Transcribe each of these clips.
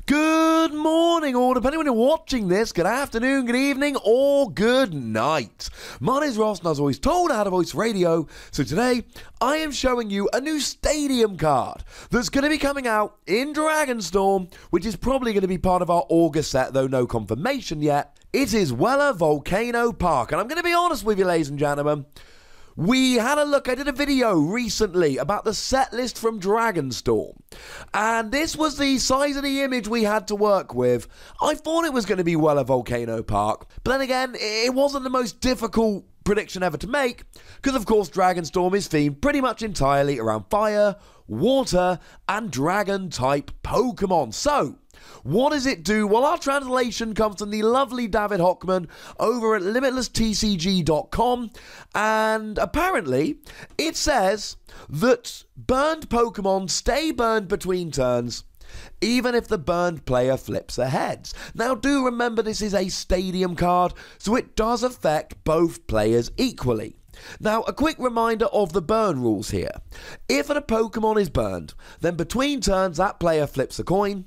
Good morning, or depending when you're watching this, good afternoon, good evening, or good night. My name's Ross, and as always told How to Voice Radio, so today I am showing you a new stadium card that's going to be coming out in Dragonstorm, which is probably going to be part of our August set, though no confirmation yet. It is Wela Volcano Park, and I'm going to be honest with you, ladies and gentlemen. We had a look, I did a video recently about the set list from Dragonstorm, and this was the size of the image we had to work with. I thought it was going to be Wela Volcano Park, but then again, it wasn't the most difficult prediction ever to make, because of course Dragonstorm is themed pretty much entirely around fire, water, and dragon-type Pokemon. So, what does it do? Well, our translation comes from the lovely David Hochmann over at limitlesstcg.com, and apparently it says that burned Pokemon stay burned between turns, even if the burned player flips their heads. Now, do remember this is a stadium card, so it does affect both players equally. Now, a quick reminder of the burn rules here. If a Pokemon is burned, then between turns that player flips a coin.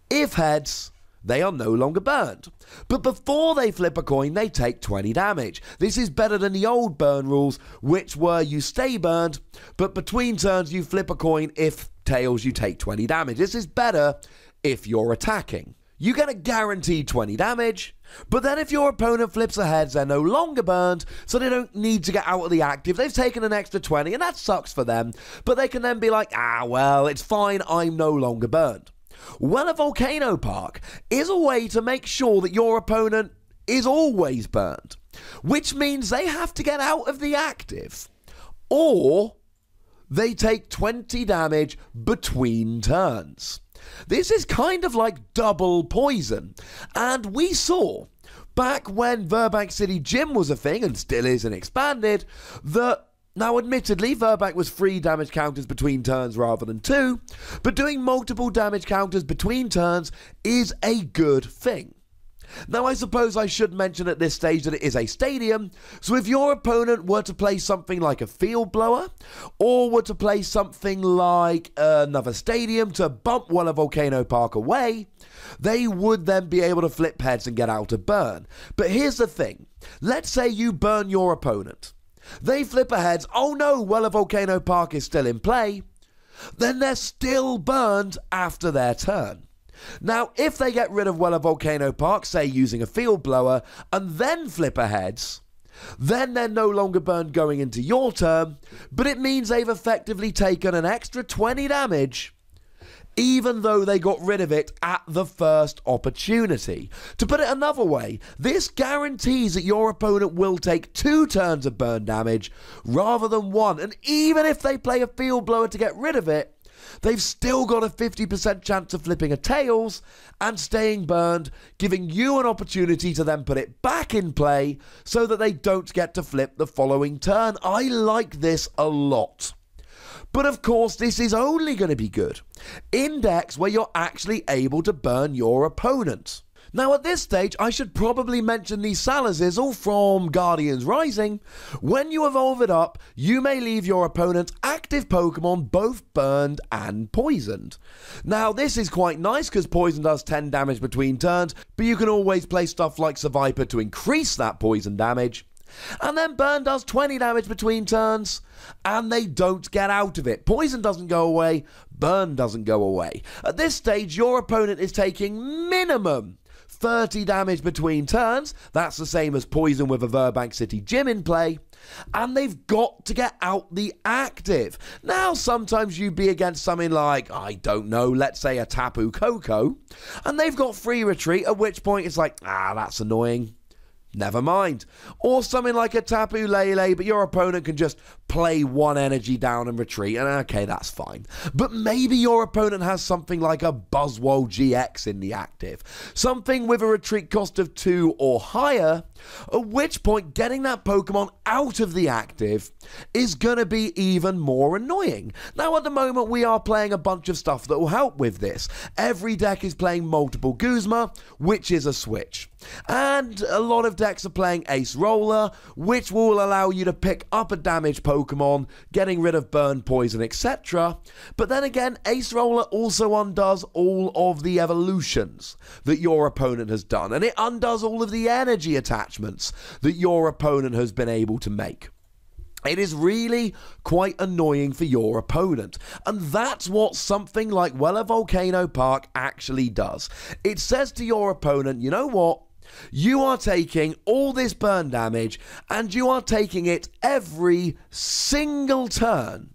If heads, they are no longer burned. But before they flip a coin, they take 20 damage. This is better than the old burn rules, which were you stay burned, but between turns you flip a coin. If tails, you take 20 damage. This is better if you're attacking. You get a guaranteed 20 damage, but then if your opponent flips a heads, they're no longer burned, so they don't need to get out of the active. They've taken an extra 20, and that sucks for them, but they can then be like, well, it's fine, I'm no longer burned. Wela Volcano Park is a way to make sure that your opponent is always burned, which means they have to get out of the active, or they take 20 damage between turns. This is kind of like double poison, and we saw back when Burbank City Gym was a thing, and still is and expanded, that now, admittedly, Verbank was 3 damage counters between turns rather than 2, but doing multiple damage counters between turns is a good thing. Now, I suppose I should mention at this stage that it is a stadium, so if your opponent were to play something like a field blower, or were to play something like another stadium to bump Wela Volcano Park away, they would then be able to flip heads and get out of burn. But here's the thing, let's say you burn your opponent. They flip ahead, oh no, Wela Volcano Park is still in play, then they're still burned after their turn. Now, if they get rid of Wela Volcano Park, say using a field blower, and then flip aheads, then they're no longer burned going into your turn, but it means they've effectively taken an extra 20 damage, even though they got rid of it at the first opportunity. To put it another way, this guarantees that your opponent will take 2 turns of burn damage rather than 1, and even if they play a field blower to get rid of it, they've still got a 50% chance of flipping a tails and staying burned, giving you an opportunity to then put it back in play so that they don't get to flip the following turn. I like this a lot. But of course, this is only going to be good in decks where you're actually able to burn your opponent. Now, at this stage, I should probably mention the Salazzle from Guardians Rising. When you evolve it up, you may leave your opponent's active Pokemon both burned and poisoned. Now, this is quite nice because poison does 10 damage between turns, but you can always play stuff like Survivor to increase that poison damage. And then burn does 20 damage between turns, and they don't get out of it. Poison doesn't go away, burn doesn't go away. At this stage, your opponent is taking minimum 30 damage between turns. That's the same as poison with a Burbank City Gym in play. And they've got to get out the active. Now, sometimes you'd be against something like, I don't know, let's say a Tapu Koko, and they've got free retreat, at which point it's like, that's annoying. Never mind. Or something like a Tapu Lele, but your opponent can just play 1 energy down and retreat, and okay, that's fine. But maybe your opponent has something like a Buzzwole GX in the active. Something with a retreat cost of 2 or higher, at which point getting that Pokemon out of the active is going to be even more annoying. Now, at the moment, we are playing a bunch of stuff that will help with this. Every deck is playing multiple Guzma, which is a switch. And a lot of decks are playing Ace Roller, which will allow you to pick up a damaged Pokemon Pokemon, getting rid of burn, poison, etc. But then again, Ace Roller also undoes all of the evolutions that your opponent has done, and it undoes all of the energy attachments that your opponent has been able to make. It is really quite annoying for your opponent. And that's what something like Wela Volcano Park actually does. It says to your opponent, you know what? You are taking all this burn damage and you are taking it every single turn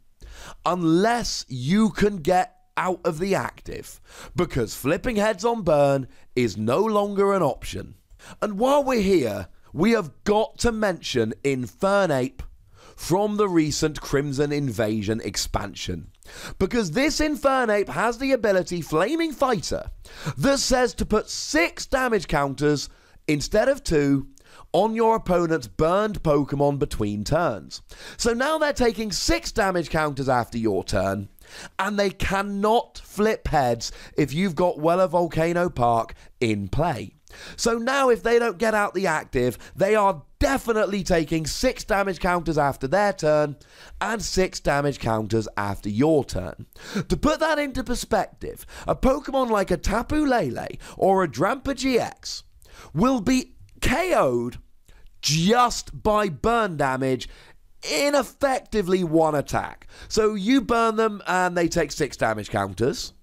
unless you can get out of the active, because flipping heads on burn is no longer an option. And while we're here, we have got to mention Infernape from the recent Crimson Invasion expansion, because this Infernape has the ability Flaming Fighter that says to put 6 damage counters instead of 2 on your opponent's burned Pokemon between turns. So now they're taking 6 damage counters after your turn, and they cannot flip heads if you've got Wela Volcano Park in play. So now if they don't get out the active, they are definitely taking 6 damage counters after their turn and 6 damage counters after your turn. To put that into perspective, a Pokemon like a Tapu Lele or a Drampa GX will be KO'd just by burn damage in effectively one attack. So you burn them and they take 6 damage counters,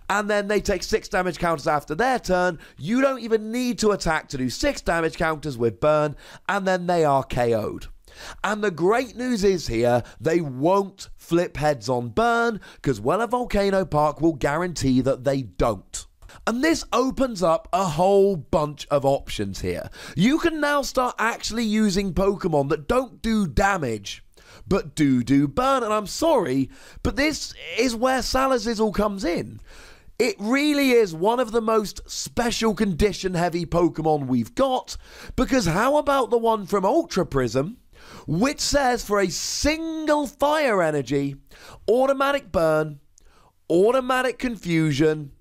and then they take 6 damage counters after their turn. You don't even need to attack to do 6 damage counters with burn, and then they are KO'd. And the great news is here, they won't flip heads on burn, because Wela Volcano Park will guarantee that they don't. And this opens up a whole bunch of options here. You can now start actually using Pokemon that don't do damage, but do burn. And I'm sorry, but this is where Salazzle comes in. It really is one of the most special condition heavy Pokemon we've got, because how about the one from Ultra Prism, which says for a single fire energy, automatic burn, automatic confusion,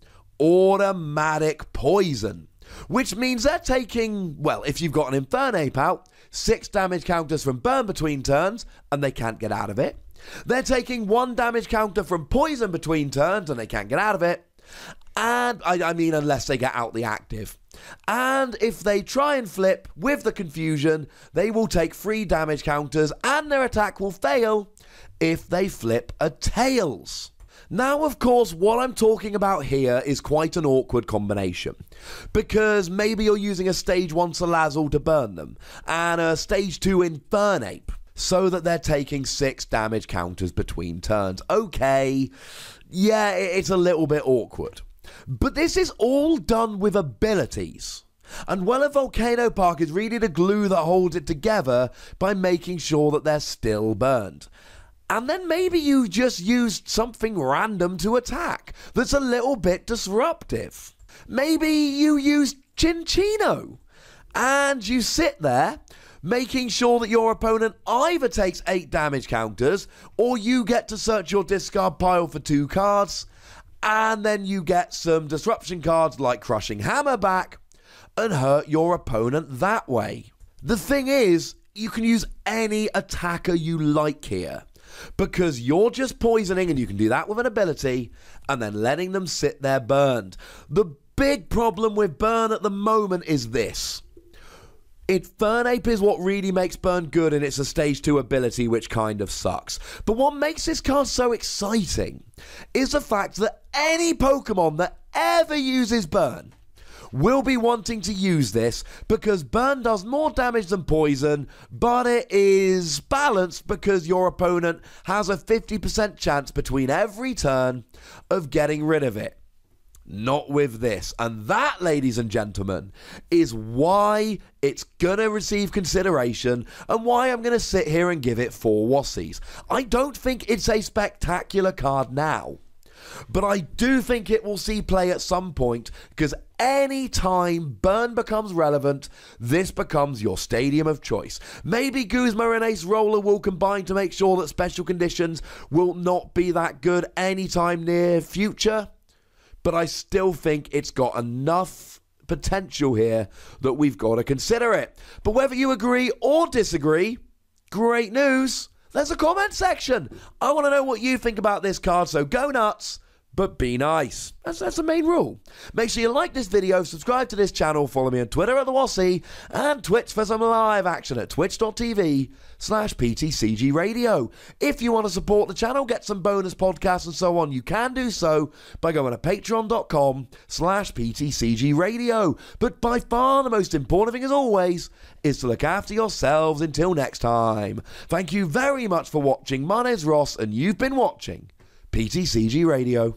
automatic poison, which means they're taking, well, if you've got an Infernape out, 6 damage counters from burn between turns and they can't get out of it. They're taking 1 damage counter from poison between turns and they can't get out of it. And I mean, unless they get out the active. And if they try and flip with the confusion, they will take 3 damage counters and their attack will fail if they flip a Tails. Now, of course, what I'm talking about here is quite an awkward combination, because maybe you're using a Stage 1 Salazzle to burn them, and a Stage 2 Infernape, so that they're taking 6 damage counters between turns. Okay, yeah, it's a little bit awkward. But this is all done with abilities. And Wela Volcano Park is really the glue that holds it together by making sure that they're still burned. And then maybe you just used something random to attack that's a little bit disruptive. Maybe you used Chinchino and you sit there making sure that your opponent either takes 8 damage counters or you get to search your discard pile for 2 cards and then you get some disruption cards like Crushing Hammer back and hurt your opponent that way. The thing is, you can use any attacker you like here, because you're just poisoning, and you can do that with an ability, and then letting them sit there burned. The big problem with burn at the moment is this. Infernape is what really makes burn good, and it's a Stage 2 ability, which kind of sucks. But what makes this card so exciting is the fact that any Pokemon that ever uses burn will be wanting to use this, because burn does more damage than poison, but it is balanced because your opponent has a 50% chance between every turn of getting rid of it. Not with this. And that, ladies and gentlemen, is why it's gonna receive consideration and why I'm gonna sit here and give it 4 Wassies. I don't think it's a spectacular card now, but I do think it will see play at some point, because any time burn becomes relevant, this becomes your stadium of choice. Maybe Guzma and Ace Roller will combine to make sure that special conditions will not be that good anytime near future, but I still think it's got enough potential here that we've got to consider it. But whether you agree or disagree, great news. there's a comment section. I want to know what you think about this card, so go nuts, but be nice. That's the main rule. Make sure you like this video, subscribe to this channel, follow me on Twitter at the Wassy, and Twitch for some live action at twitch.tv/PTCGRadio. If you want to support the channel, get some bonus podcasts and so on, you can do so by going to patreon.com/PTCGRadio. But by far the most important thing, as always, is to look after yourselves until next time. Thank you very much for watching. My name's Ross, and you've been watching PTCG Radio.